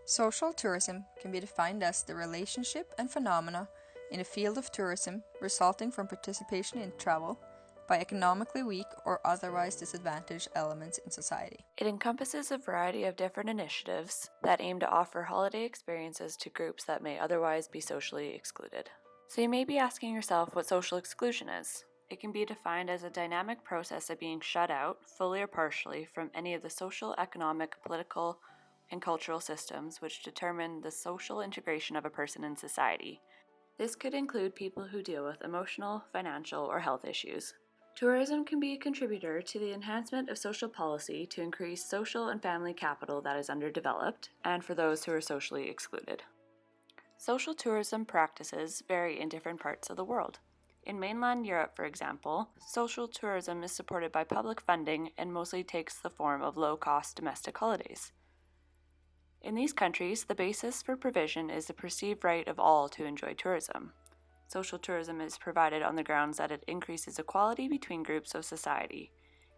Social tourism can be defined as the relationship and phenomena in the field of tourism resulting from participation in travel by economically weak or otherwise disadvantaged elements in society. It encompasses a variety of different initiatives that aim to offer holiday experiences to groups that may otherwise be socially excluded. So you may be asking yourself what social exclusion is. It can be defined as a dynamic process of being shut out, fully or partially, from any of the social, economic, political, and cultural systems which determine the social integration of a person in society. This could include people who deal with emotional, financial, or health issues. Tourism can be a contributor to the enhancement of social policy to increase social and family capital that is underdeveloped, and for those who are socially excluded. Social tourism practices vary in different parts of the world. In mainland Europe, for example, social tourism is supported by public funding and mostly takes the form of low-cost domestic holidays. In these countries, the basis for provision is the perceived right of all to enjoy tourism. Social tourism is provided on the grounds that it increases equality between groups of society.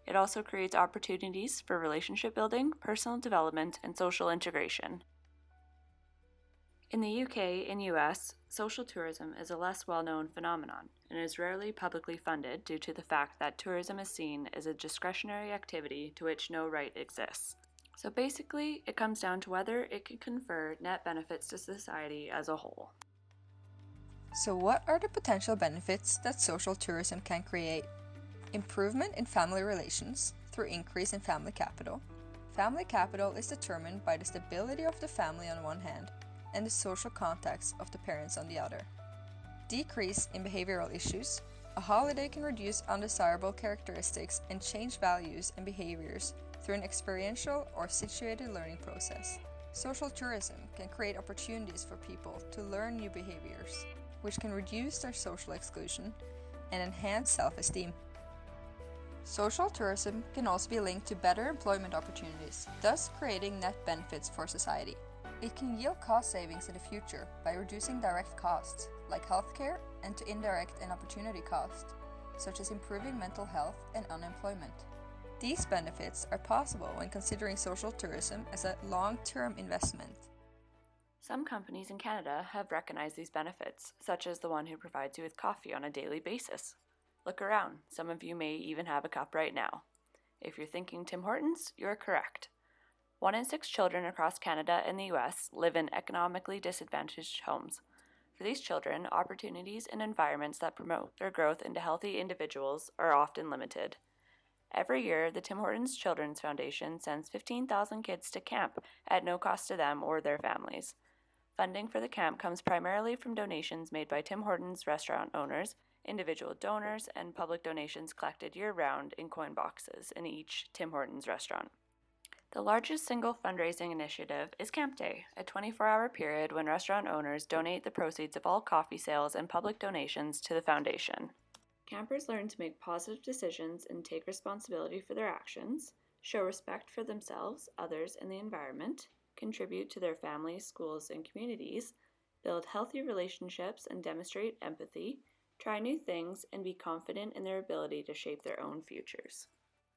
It also creates opportunities for relationship building, personal development, and social integration. In the UK and US, social tourism is a less well-known phenomenon and is rarely publicly funded due to the fact that tourism is seen as a discretionary activity to which no right exists. So basically, it comes down to whether it can confer net benefits to society as a whole. So what are the potential benefits that social tourism can create? Improvement in family relations through increase in family capital. Family capital is determined by the stability of the family on one hand and the social contacts of the parents on the other. Decrease in behavioral issues. A holiday can reduce undesirable characteristics and change values and behaviors through an experiential or situated learning process. Social tourism can create opportunities for people to learn new behaviors, which can reduce their social exclusion and enhance self-esteem. Social tourism can also be linked to better employment opportunities, thus creating net benefits for society. It can yield cost savings in the future by reducing direct costs, like healthcare, and to indirect and opportunity costs, such as improving mental health and unemployment. These benefits are possible when considering social tourism as a long-term investment. Some companies in Canada have recognized these benefits, such as the one who provides you with coffee on a daily basis. Look around, some of you may even have a cup right now. If you're thinking Tim Hortons, you're correct. 1 in 6 children across Canada and the US live in economically disadvantaged homes. For these children, opportunities and environments that promote their growth into healthy individuals are often limited. Every year, the Tim Hortons Children's Foundation sends 15,000 kids to camp at no cost to them or their families. Funding for the camp comes primarily from donations made by Tim Hortons restaurant owners, individual donors, and public donations collected year-round in coin boxes in each Tim Hortons restaurant. The largest single fundraising initiative is Camp Day, a 24-hour period when restaurant owners donate the proceeds of all coffee sales and public donations to the foundation. Campers learn to make positive decisions and take responsibility for their actions, show respect for themselves, others, and the environment, contribute to their families, schools, and communities, build healthy relationships and demonstrate empathy, try new things, and be confident in their ability to shape their own futures.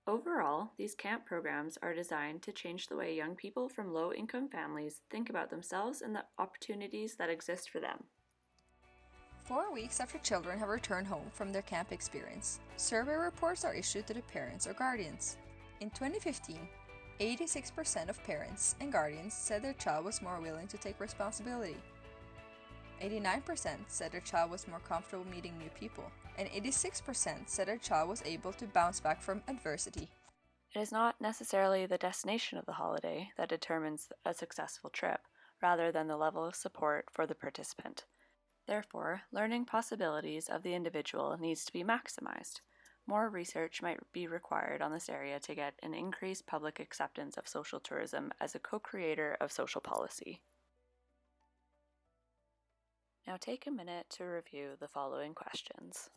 Overall, these camp programs are designed to change the way young people from low-income families think about themselves and the opportunities that exist for them. 4 weeks after children have returned home from their camp experience, survey reports are issued to the parents or guardians. In 2015, 86% of parents and guardians said their child was more willing to take responsibility. 89% said their child was more comfortable meeting new people, and 86% said their child was able to bounce back from adversity. It is not necessarily the destination of the holiday that determines a successful trip, rather than the level of support for the participant. Therefore, learning possibilities of the individual needs to be maximized. More research might be required on this area to get an increased public acceptance of social tourism as a co-creator of social policy. Now take a minute to review the following questions.